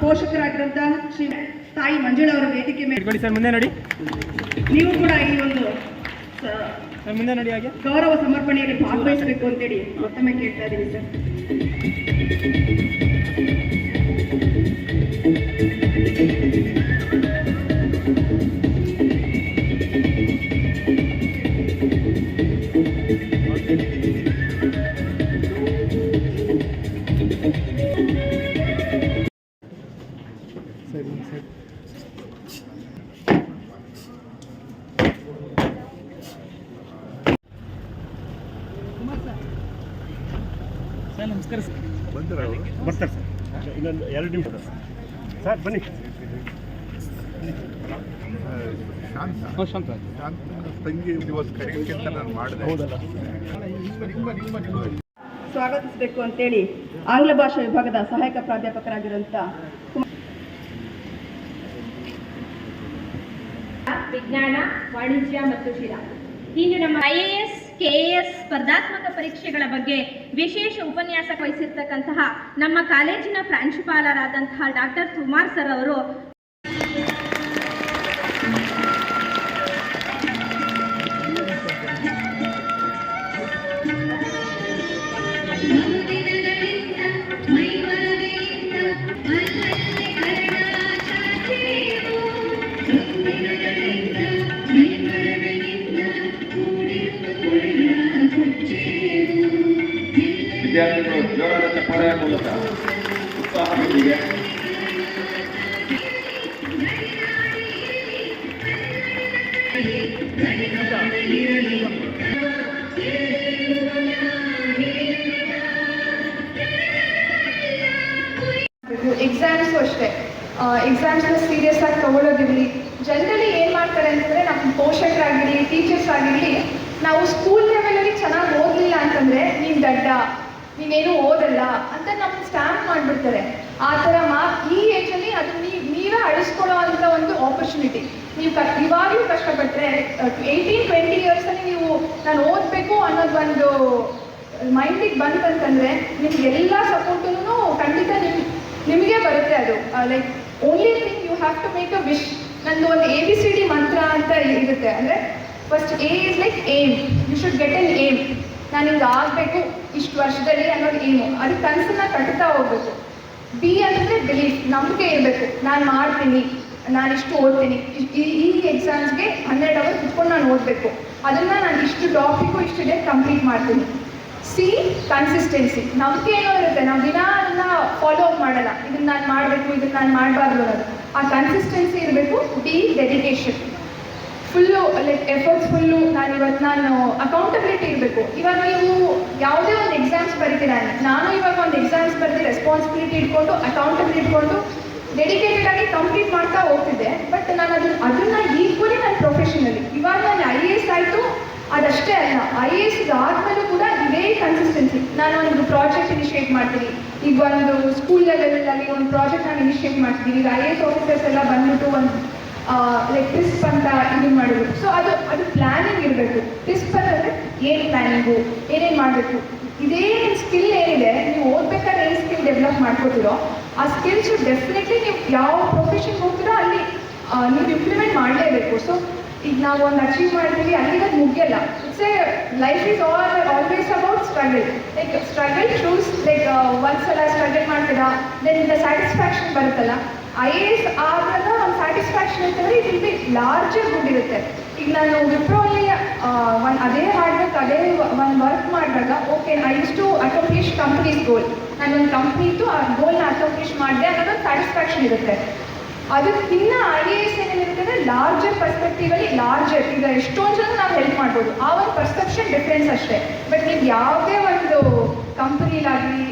ಪೋಷಕರಾಗಿರುವಂತ ಶ್ರೀ ತಾಯಿ ಮಂಜುಳಾ ಅವರ ವೇದಿಕೆ ಮೇಲೆ ಸರ್ ಮುಂದೆ ನೋಡಿ, ನೀವು ಕೂಡ ಈ ಒಂದು ಮುಂದೆ ನೋಡಿ ಹಾಗೆ ಗೌರವ ಸಮರ್ಪಣೆಯಲ್ಲಿ ಭಾಗವಹಿಸಬೇಕು ಅಂತೇಳಿ ಮತ್ತೊಮ್ಮೆ ಕೇಳ್ತಾ ಇದ್ದೀವಿ ಸರ್. ಸರ್ ನಮಸ್ಕಾರ ಸರ್. ಬರ್ತಾರೆ ಸರ್, ಇನ್ನೊಂದು 2 ನಿಮಿಷ ಸರ್ ಬನ್ನಿ. ಶಾಂತ ತಂಗಿ ದಿವಸ ಕರೆಯೋಕ್ಕೆ ಅಂತ ನಾನು ಮಾಡಿದೆ. ಹೌದಲ್ಲ, ಸ್ವಾಗತಿಸಬೇಕು ಅಂತೇಳಿ ಆಂಗ್ಲ ಭಾಷಾ ವಿಭಾಗದ ಸಹಾಯಕ ಪ್ರಾಧ್ಯಾಪಕರಾಗಿರುವಂಥ ವಿಜ್ಞಾನ, ವಾಣಿಜ್ಯ ಮತ್ತು ಶಿರಾ. ಇಂದು ನಮ್ಮ IAS, KAS ಸ್ಪರ್ಧಾತ್ಮಕ ಪರೀಕ್ಷೆಗಳ ಬಗ್ಗೆ ವಿಶೇಷ ಉಪನ್ಯಾಸ ವಹಿಸಿರ್ತಕ್ಕಂತಹ ನಮ್ಮ ಕಾಲೇಜಿನ ಪ್ರಾಂಶುಪಾಲರಾದಂತಹ ಡಾಕ್ಟರ್ ಕುಮಾರ್ ಸರ್ ಅವರು ವಿದ್ಯಾರ್ಥಿಗಳು ಜೋರಾದ ಚಪ್ಪಾಳೆಯ ಮೂಲಕ ಉತ್ಸಾಹದೊಂದಿಗೆ ಎಕ್ಸಾಮ್ಸು ಅಷ್ಟೇ, ಎಕ್ಸಾಮ್ಸ್ನ ಸೀರಿಯಸ್ ಆಗಿ ತಗೊಳ್ಳೋದಿರಲಿ. ಜನರಲಿ ಏನು ಮಾಡ್ತಾರೆ ಅಂತಂದರೆ, ನಮ್ಮ ಪೋಷಕರಾಗಿರಲಿ, ಟೀಚರ್ಸ್ ಆಗಿರಲಿ, ನಾವು ಸ್ಕೂಲ್ ಲೆವೆಲಲ್ಲಿ ಚೆನ್ನಾಗಿ ಓದಲಿಲ್ಲ ಅಂತಂದರೆ ನೀನು ದಡ್ಡ, ನೀನೇನು ಓದಲ್ಲ ಅಂತ ನಮ್ಗೆ ಸ್ಟ್ಯಾಂಪ್ ಮಾಡಿಬಿಡ್ತಾರೆ. ಆ ಥರ ಈ ಏಜಲ್ಲಿ ಅದು ನೀವೇ ಅಳಿಸ್ಕೊಳ್ಳೋ ಅಂಥ ಒಂದು ಆಪರ್ಚುನಿಟಿ. ನೀವು ಇವಾಗಲೂ ಕಷ್ಟಪಟ್ಟರೆ 18-20 ಇಯರ್ಸಲ್ಲಿ ನೀವು ನಾನು ಓದಬೇಕು ಅನ್ನೋದು ಒಂದು ಮೈಂಡಿಗೆ ಬಂತಂತಂದರೆ ನಿಮಗೆಲ್ಲ ಸಪೋರ್ಟೂ ಖಂಡಿತ ನಿಮಗೆ ಬರುತ್ತೆ. ಅದು like only thing you have to make a wish. ನಂದು ಒಂದು ABCD ಮಂತ್ರ ಅಂತ ಇರುತ್ತೆ. ಅಂದರೆ first A is like aim, you should get an aim. ನಾನು ಹಿಂಗೆ ಆಗಬೇಕು ಇಷ್ಟು ವರ್ಷದಲ್ಲಿ ಅನ್ನೋದು ಏಮು, ಅದಕ್ಕೆ ಕನಸನ್ನ ಕಟ್ತಾ ಹೋಗ್ಬೇಕು. B ಅಂದರೆ ಬಿಲೀಫ್, ನಂಬಿಕೆ ಇರಬೇಕು. ನಾನು ಮಾಡ್ತೀನಿ, ನಾನು ಇಷ್ಟು ಓದ್ತೀನಿ, ಈ ಎಕ್ಸಾಮ್ಸ್ಗೆ 12 ಅವರ್ ಕುತ್ಕೊಂಡು ನಾನು ಓದಬೇಕು, ಅದನ್ನು ನಾನು ಇಷ್ಟು ಟಾಪಿಕ್ಕು ಇಷ್ಟು ಡೇ ಕಂಪ್ಲೀಟ್ ಮಾಡ್ತೀನಿ. C ಕನ್ಸಿಸ್ಟೆನ್ಸಿ, ನಂಬಿಕೆ ಏನೋ ಇರುತ್ತೆ, ನಾವು ದಿನ ಅದನ್ನು ಫಾಲೋ ಅಪ್ ಮಾಡಲ್ಲ, ಇದನ್ನು ನಾನು ಮಾಡಬೇಕು, ಇದನ್ನು ನಾನು ಮಾಡಬಾರ್ದು ಅನ್ನೋದು, ಆ ಕನ್ಸಿಸ್ಟೆನ್ಸಿ ಇರಬೇಕು. D dedication, full like efforts full. ನಾನು ಅಕೌಂಟಬಿಲಿಟಿ ಇರಬೇಕು. ಇವಾಗ ನೀವು ಯಾವುದೇ ಒಂದು ಎಕ್ಸಾಮ್ಸ್ ಬರೀತೀರಾ, ನಾನು ಇವಾಗ ಒಂದು ಎಕ್ಸಾಮ್ಸ್ ಬರೆದು ರೆಸ್ಪಾನ್ಸಿಬಿಲಿಟಿ ಇಟ್ಕೊಂಡು ಅಕೌಂಟಬಿಲಿಟಿ ಇಟ್ಕೊಂಡು ಡೆಡಿಕೇಟೆಡ್ ಆಗಿ ಕಂಪ್ಲೀಟ್ ಮಾಡ್ತಾ ಹೋಗ್ತಿದ್ದೆ. ಬಟ್ ನಾನು ಅದನ್ನು ಈಕ್ವಲಿ ನನ್ನ ಪ್ರೊಫೆಷನಲ್ಲಿ ಇವಾಗ ನಾನು IAS ಆಯಿತು, ಅದಷ್ಟೇ ಅಲ್ಲ, IAS ಆದಮೇಲೂ ಕೂಡ ಇದೇ ಕನ್ಸಿಸ್ಟೆನ್ಸಿ. ನಾನು ಒಂದು ಪ್ರಾಜೆಕ್ಟ್ ಇನಿಷಿಯೇಟ್ ಮಾಡ್ತೀನಿ. ಈಗ ಒಂದು ಸ್ಕೂಲ್ ಲೆವೆಲಲ್ಲಿ ಒಂದು ಪ್ರಾಜೆಕ್ಟ್ ನಾನು ಇನಿಷಿಯೇಟ್ ಮಾಡ್ತೀನಿ. ಈಗ IAS ಆಫೀಸರ್ಸ್ ಎಲ್ಲ ಬಂದ್ಬಿಟ್ಟು ಒಂದು ಲೈಕ್ ಟ್ರಿಸ್ಪ್ ಅಂತ ಇದು ಮಾಡೋದು. ಸೊ ಅದು ಪ್ಲ್ಯಾನಿಂಗ್ ಇರಬೇಕು. ಟ್ರಿಸ್ಪ್ ಅಂದರೆ ಏನು ಪ್ಲ್ಯಾನಿಂಗು, ಏನೇನು ಮಾಡಬೇಕು, ಇದೇ ಸ್ಕಿಲ್ ಏನಿದೆ, ನೀವು ಓದ್ಬೇಕಾದ್ರೆ ಏನು ಸ್ಕಿಲ್ ಡೆವಲಪ್ ಮಾಡ್ಕೋತೀರೋ ಆ ಸ್ಕಿಲ್ಸು ಡೆಫಿನೆಟ್ಲಿ ನೀವು ಯಾವ ಪ್ರೊಫೆಷನ್ಗೆ ಹೋಗ್ತೀರೋ ಅಲ್ಲಿ ನೀವು ಇಂಪ್ಲಿಮೆಂಟ್ ಮಾಡಲೇಬೇಕು. ಸೊ ಈಗ ನಾವು ಒಂದು ಅಚೀವ್ ಮಾಡ್ತೀವಿ, ಅಲ್ಲಿಗೆ ಅದು ಮುಗಿಯಲ್ಲ. It's a life is always about struggle. Like struggle shoes like ಒಂದ್ಸಲ ಸ್ಟ್ರಗಲ್ ಮಾಡ್ತೀರಾ, ದೆನ್ ದ ಸ್ಯಾಟಿಸ್ಫ್ಯಾಕ್ಷನ್ ಬರುತ್ತಲ್ಲ. IAS ಆದಾಗ ಒಂದು ಸ್ಯಾಟಿಸ್ಫ್ಯಾಕ್ಷನ್ ಅಂತಂದರೆ ಇದು ಇಲ್ಲಿ ಲಾರ್ಜರ್ ಗುಡ್ ಇರುತ್ತೆ. ಈಗ ನಾನು ವಿಪ್ರೋಲ್ಲಿ ಅದೇ ಹಾರ್ಡ್ವರ್ಕ್, ಅದೇ ಒಂದು ವರ್ಕ್ ಮಾಡಿದಾಗ okay I use to accomplish companies goal, ನಾನೊಂದು ಕಂಪ್ನಿದು ಆ ಗೋಲ್ನ ಅಕಂಪ್ಲಿಷ್ ಮಾಡಿದೆ ಅನ್ನೋದೊಂದು ಸ್ಯಾಟಿಸ್ಫ್ಯಾಕ್ಷನ್ ಇರುತ್ತೆ. ಅದಕ್ಕಿನ್ನ IAS ಏನೇನಿರುತ್ತೆ ಅಂದರೆ ಲಾರ್ಜರ್ ಪರ್ಸ್ಪೆಕ್ಟಿವಲ್ಲಿ ಲಾರ್ಜರ್, ಈಗ ಎಷ್ಟೊಂದು ಜನ ನಾವು ಹೆಲ್ಪ್ ಮಾಡ್ಬೋದು, ಆ ಒಂದು ಪರ್ಸೆಪ್ಷನ್ ಡಿಫ್ರೆನ್ಸ್ ಅಷ್ಟೇ. ಬಟ್ ನೀವು ಯಾವುದೇ ಒಂದು ಕಂಪನಿಲಾಗಲಿ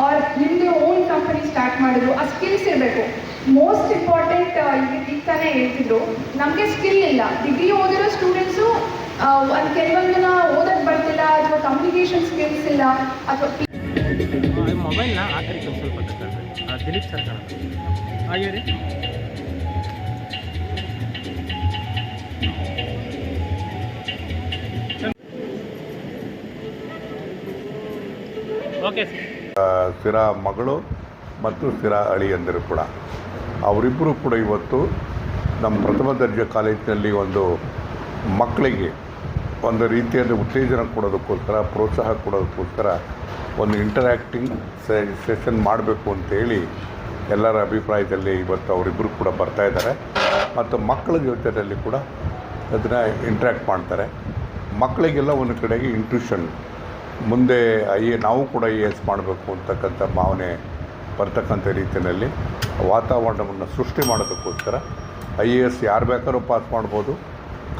ಆರ್ ನಿಮ್ಮದು ಓನ್ ಕಂಪನಿ ಸ್ಟಾರ್ಟ್ ಮಾಡಿದ್ರು ಆ ಸ್ಕಿಲ್ಸ್ ಇರಬೇಕು. ಮೋಸ್ಟ್ ಇಂಪಾರ್ಟೆಂಟ್ ಈಗ ತಾನೇ ಹೇಳ್ತಿದ್ರು, ನಮಗೆ ಸ್ಕಿಲ್ ಇಲ್ಲ. ಡಿಗ್ರಿ ಓದಿರೋ ಸ್ಟೂಡೆಂಟ್ಸು ಒಂದು ಕೆಲವೊಂದನ್ನ ಓದೋಕ್ಕೆ ಬರ್ತಿಲ್ಲ, ಅಥವಾ ಕಮ್ಯುನಿಕೇಷನ್ ಸ್ಕಿಲ್ಸ್ ಇಲ್ಲ, ಅಥವಾ ಮೊಬೈಲ್ನ ಆ ಕಡೆ ಸ್ವಲ್ಪ ದಿಲೀಪ್ ಸರ್ ಹಾಗೆ ರೀ. Okay sir. ಸಿರಾ ಮಗಳು ಮತ್ತು ಸಿರಾ ಅಳಿಯಂದಿರು ಕೂಡ ಅವರಿಬ್ಬರು ಕೂಡ ಇವತ್ತು ನಮ್ಮ ಪ್ರಥಮ ದರ್ಜೆ ಕಾಲೇಜಿನಲ್ಲಿ ಒಂದು ಮಕ್ಕಳಿಗೆ ಒಂದು ರೀತಿಯಲ್ಲಿ ಉತ್ತೇಜನ ಕೊಡೋದಕ್ಕೋಸ್ಕರ ಪ್ರೋತ್ಸಾಹ ಕೊಡೋದಕ್ಕೋಸ್ಕರ ಒಂದು ಇಂಟರ್ಯಾಕ್ಟಿಂಗ್ ಸೆಷನ್ ಮಾಡಬೇಕು ಅಂತೇಳಿ ಎಲ್ಲರ ಅಭಿಪ್ರಾಯದಲ್ಲಿ ಇವತ್ತು ಅವರಿಬ್ಬರು ಕೂಡ ಬರ್ತಾಯಿದ್ದಾರೆ ಮತ್ತು ಮಕ್ಕಳ ಜೊತೆಯಲ್ಲಿ ಕೂಡ ಅದನ್ನು ಇಂಟ್ರ್ಯಾಕ್ಟ್ ಮಾಡ್ತಾರೆ. ಮಕ್ಕಳಿಗೆಲ್ಲ ಒಂದು ಕಡೆಗೆ ಇಂಟ್ಯೂಷನ್ ಮುಂದೆ ನಾವು ಕೂಡ IAS ಮಾಡಬೇಕು ಅಂತಕ್ಕಂಥ ಭಾವನೆ ಬರ್ತಕ್ಕಂಥ ರೀತಿಯಲ್ಲಿ ವಾತಾವರಣವನ್ನು ಸೃಷ್ಟಿ ಮಾಡೋದಕ್ಕೋಸ್ಕರ IAS ಯಾರು ಬೇಕಾದ್ರೂ ಪಾಸ್ ಮಾಡ್ಬೋದು,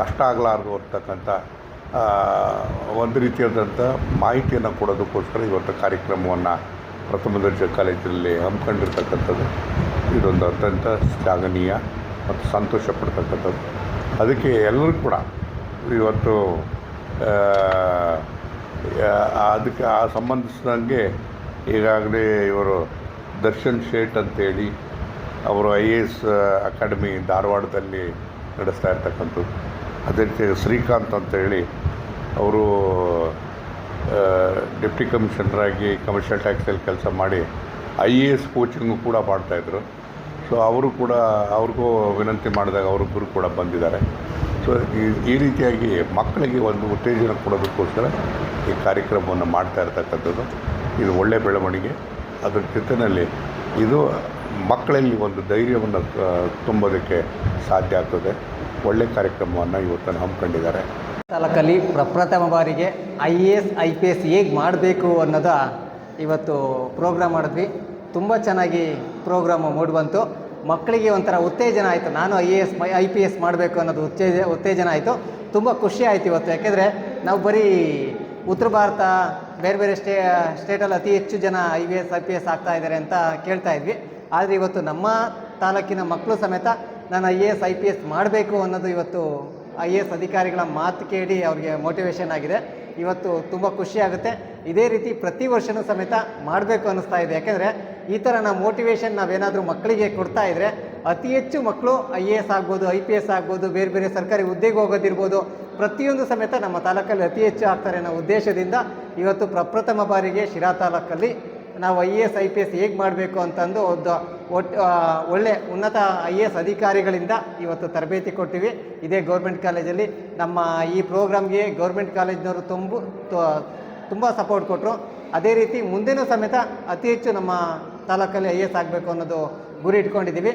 ಕಷ್ಟ ಆಗಲಾರ್ದು ಅಂತಕ್ಕಂಥ ಒಂದು ರೀತಿಯಾದಂಥ ಮಾಹಿತಿಯನ್ನು ಕೊಡೋದಕ್ಕೋಸ್ಕರ ಇವತ್ತು ಕಾರ್ಯಕ್ರಮವನ್ನು ಪ್ರಥಮ ದರ್ಜೆ ಕಾಲೇಜಿನಲ್ಲಿ ಹಮ್ಮಿಕೊಂಡಿರ್ತಕ್ಕಂಥದ್ದು ಇದೊಂದು ಅತ್ಯಂತ ಶ್ಲಾಘನೀಯ ಮತ್ತು ಸಂತೋಷ ಪಡ್ತಕ್ಕಂಥದ್ದು. ಅದಕ್ಕೆ ಎಲ್ಲರೂ ಕೂಡ ಇವತ್ತು ಅದಕ್ಕೆ ಸಂಬಂಧಿಸಿದಂಗೆ ಈಗಾಗಲೇ ಇವರು ದರ್ಶನ್ ಶೇಟ್ ಅಂತೇಳಿ ಅವರು IAS ಅಕಾಡೆಮಿ ಧಾರವಾಡದಲ್ಲಿ ನಡೆಸ್ತಾ ಇರ್ತಕ್ಕಂಥದ್ದು. ಅದೇ ರೀತಿ ಶ್ರೀಕಾಂತ್ ಅಂತೇಳಿ ಅವರು ಡೆಪ್ಟಿ ಕಮಿಷನರಾಗಿ ಕಮರ್ಷಿಯಲ್ ಟ್ಯಾಕ್ಸಲ್ಲಿ ಕೆಲಸ ಮಾಡಿ IAS ಕೋಚಿಂಗು ಕೂಡ ಮಾಡ್ತಾಯಿದ್ರು. ಸೊ ಅವರು ಕೂಡ ಅವ್ರಿಗೂ ವಿನಂತಿ ಮಾಡಿದಾಗ ಅವರಿಬ್ಬರು ಕೂಡ ಬಂದಿದ್ದಾರೆ. ಸೊ ಈ ರೀತಿಯಾಗಿ ಮಕ್ಕಳಿಗೆ ಒಂದು ಉತ್ತೇಜನ ಕೊಡೋದಕ್ಕೋಸ್ಕರ ಈ ಕಾರ್ಯಕ್ರಮವನ್ನು ಮಾಡ್ತಾ ಇರ್ತಕ್ಕಂಥದ್ದು ಇದು ಒಳ್ಳೆಯ ಬೆಳವಣಿಗೆ. ಅದರ ಜೊತೆಯಲ್ಲಿ ಇದು ಮಕ್ಕಳಲ್ಲಿ ಒಂದು ಧೈರ್ಯವನ್ನು ತುಂಬೋದಕ್ಕೆ ಸಾಧ್ಯ ಆಗ್ತದೆ. ಒಳ್ಳೆಯ ಕಾರ್ಯಕ್ರಮವನ್ನು ಇವತ್ತು ಹಮ್ಮಿಕೊಂಡಿದ್ದಾರೆ. ತಾಲೂಕಲ್ಲಿ ಪ್ರಪ್ರಥಮ ಬಾರಿಗೆ IAS IPS ಹೇಗೆ ಮಾಡಬೇಕು ಅನ್ನೋದು ಇವತ್ತು ಪ್ರೋಗ್ರಾಮ್ ಮಾಡಿದ್ವಿ. ತುಂಬ ಚೆನ್ನಾಗಿ ಪ್ರೋಗ್ರಾಮು ಮೂಡಿಬಂತು. ಮಕ್ಕಳಿಗೆ ಒಂಥರ ಉತ್ತೇಜನ ಆಯಿತು. ನಾನು IAS IPS ಮಾಡಬೇಕು ಅನ್ನೋದು ಉತ್ತೇಜನ ಆಯಿತು. ತುಂಬ ಖುಷಿ ಆಯಿತು ಇವತ್ತು. ಯಾಕೆಂದರೆ ನಾವು ಬರೀ ಉತ್ತರ ಭಾರತ ಬೇರೆ ಬೇರೆ ಸ್ಟೇಟಲ್ಲಿ ಅತಿ ಹೆಚ್ಚು ಜನ IAS IPS ಆಗ್ತಾ ಇದ್ದಾರೆ ಅಂತ ಕೇಳ್ತಾ ಇದ್ವಿ. ಆದರೆ ಇವತ್ತು ನಮ್ಮ ತಾಲೂಕಿನ ಮಕ್ಕಳು ಸಮೇತ ನಾನು IAS IPS ಮಾಡಬೇಕು ಅನ್ನೋದು ಇವತ್ತು IAS ಅಧಿಕಾರಿಗಳ ಮಾತು ಕೇಳಿ ಅವ್ರಿಗೆ ಮೋಟಿವೇಶನ್ ಆಗಿದೆ. ಇವತ್ತು ತುಂಬ ಖುಷಿಯಾಗುತ್ತೆ. ಇದೇ ರೀತಿ ಪ್ರತಿ ವರ್ಷವೂ ಸಮೇತ ಮಾಡಬೇಕು ಅನ್ನಿಸ್ತಾ ಇದೆ. ಯಾಕೆಂದರೆ ಈ ಥರ ನಾವು ಮೋಟಿವೇಶನ್ ನಾವೇನಾದರೂ ಮಕ್ಕಳಿಗೆ ಕೊಡ್ತಾ ಇದ್ದರೆ ಅತಿ ಹೆಚ್ಚು ಮಕ್ಕಳು IAS ಆಗ್ಬೋದು, IPS ಆಗ್ಬೋದು, ಬೇರೆ ಬೇರೆ ಸರ್ಕಾರಿ ಹುದ್ದೆಗೆ ಹೋಗೋದಿರ್ಬೋದು, ಪ್ರತಿಯೊಂದು ಸಮೇತ ನಮ್ಮ ತಾಲೂಕಲ್ಲಿ ಅತಿ ಹೆಚ್ಚು ಆಗ್ತಾರೆ ಅನ್ನೋ ಉದ್ದೇಶದಿಂದ ಇವತ್ತು ಪ್ರಪ್ರಥಮ ಬಾರಿಗೆ ಶಿರಾ ತಾಲೂಕಲ್ಲಿ ನಾವು IAS IPS ಹೇಗೆ ಮಾಡಬೇಕು ಅಂತಂದು ಒಳ್ಳೆ ಉನ್ನತ IAS ಅಧಿಕಾರಿಗಳಿಂದ ಇವತ್ತು ತರಬೇತಿ ಕೊಟ್ಟಿವಿ. ಇದೇ ಗೌರ್ಮೆಂಟ್ ಕಾಲೇಜಲ್ಲಿ ನಮ್ಮ ಈ ಪ್ರೋಗ್ರಾಮ್ಗೆ ಗೌರ್ಮೆಂಟ್ ಕಾಲೇಜಿನವರು ತುಂಬ ಸಪೋರ್ಟ್ ಕೊಟ್ಟರು. ಅದೇ ರೀತಿ ಮುಂದೆನೂ ಸಮೇತ ಅತಿ ಹೆಚ್ಚು ನಮ್ಮ ತಾಲೂಕಲ್ಲಿ IAS ಆಗಬೇಕು ಅನ್ನೋದು ಗುರಿ ಇಟ್ಕೊಂಡಿದ್ದೀವಿ.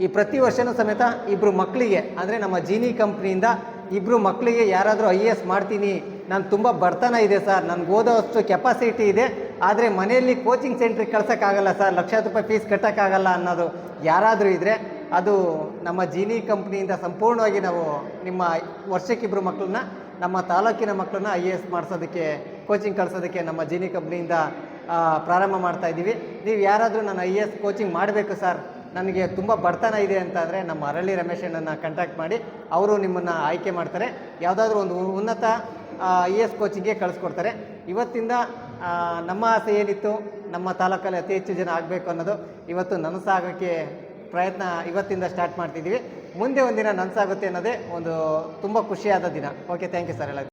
ಈ ಪ್ರತಿ ವರ್ಷವೂ ಸಮೇತ ಇಬ್ಬರು ಮಕ್ಕಳಿಗೆ ಅಂದರೆ ನಮ್ಮ ಜೀನಿ ಕಂಪ್ನಿಯಿಂದ ಇಬ್ಬರು ಮಕ್ಕಳಿಗೆ ಯಾರಾದರೂ IAS ಮಾಡ್ತೀನಿ, ನಾನು ತುಂಬ ಬಡತನ ಇದೆ ಸರ್, ನನಗೆ ಓದೋಷ್ಟು ಕೆಪಾಸಿಟಿ ಇದೆ, ಆದರೆ ಮನೆಯಲ್ಲಿ ಕೋಚಿಂಗ್ ಸೆಂಟ್ರಿಗೆ ಕಳ್ಸೋಕ್ಕಾಗಲ್ಲ ಸರ್, ಲಕ್ಷಾಂತರ ರೂಪಾಯಿ ಫೀಸ್ ಕಟ್ಟೋಕ್ಕಾಗಲ್ಲ ಅನ್ನೋದು ಯಾರಾದರೂ ಇದ್ದರೆ ಅದು ನಮ್ಮ ಜೀನಿ ಕಂಪ್ನಿಯಿಂದ ಸಂಪೂರ್ಣವಾಗಿ ನಾವು ನಿಮ್ಮ ವರ್ಷಕ್ಕಿಬ್ಬರು ಮಕ್ಕಳನ್ನ ನಮ್ಮ ತಾಲೂಕಿನ ಮಕ್ಕಳನ್ನ IAS ಮಾಡಿಸೋದಕ್ಕೆ ಕೋಚಿಂಗ್ ಕಳಿಸೋದಕ್ಕೆ ನಮ್ಮ ಜೀನಿ ಕಂಪ್ನಿಯಿಂದ ಪ್ರಾರಂಭ ಮಾಡ್ತಾಯಿದ್ದೀವಿ. ನೀವು ಯಾರಾದರೂ ನಾನು IAS ಕೋಚಿಂಗ್ ಮಾಡಬೇಕು ಸರ್, ನನಗೆ ತುಂಬ ಬಡತನ ಇದೆ ಅಂತಂದರೆ ನಮ್ಮ ಅರಳಿ ರಮೇಶನನ್ನು ಕಾಂಟ್ಯಾಕ್ಟ್ ಮಾಡಿ ಅವರು ನಿಮ್ಮನ್ನು ಆಯ್ಕೆ ಮಾಡ್ತಾರೆ. ಯಾವುದಾದ್ರೂ ಒಂದು ಉನ್ನತ IAS ಕೋಚಿಂಗ್ಗೆ ಕಳಿಸ್ಕೊಡ್ತಾರೆ. ಇವತ್ತಿಂದ ನಮ್ಮ ಆಸೆ ಏನಿತ್ತು, ನಮ್ಮ ತಾಲೂಕಲ್ಲಿ ಅತಿ ಹೆಚ್ಚು ಜನ ಆಗಬೇಕು ಅನ್ನೋದು ಇವತ್ತು ನನಸಾಗೋಕ್ಕೆ ಪ್ರಯತ್ನ ಇವತ್ತಿಂದ ಸ್ಟಾರ್ಟ್ ಮಾಡ್ತಿದ್ದೀವಿ. ಮುಂದೆ ಒಂದಿನ ನನಸಾಗುತ್ತೆ ಅನ್ನೋದೇ ಒಂದು ತುಂಬ ಖುಷಿಯಾದ ದಿನ. ಓಕೆ, ಥ್ಯಾಂಕ್ ಯು ಸರ್ ಎಲ್ಲ.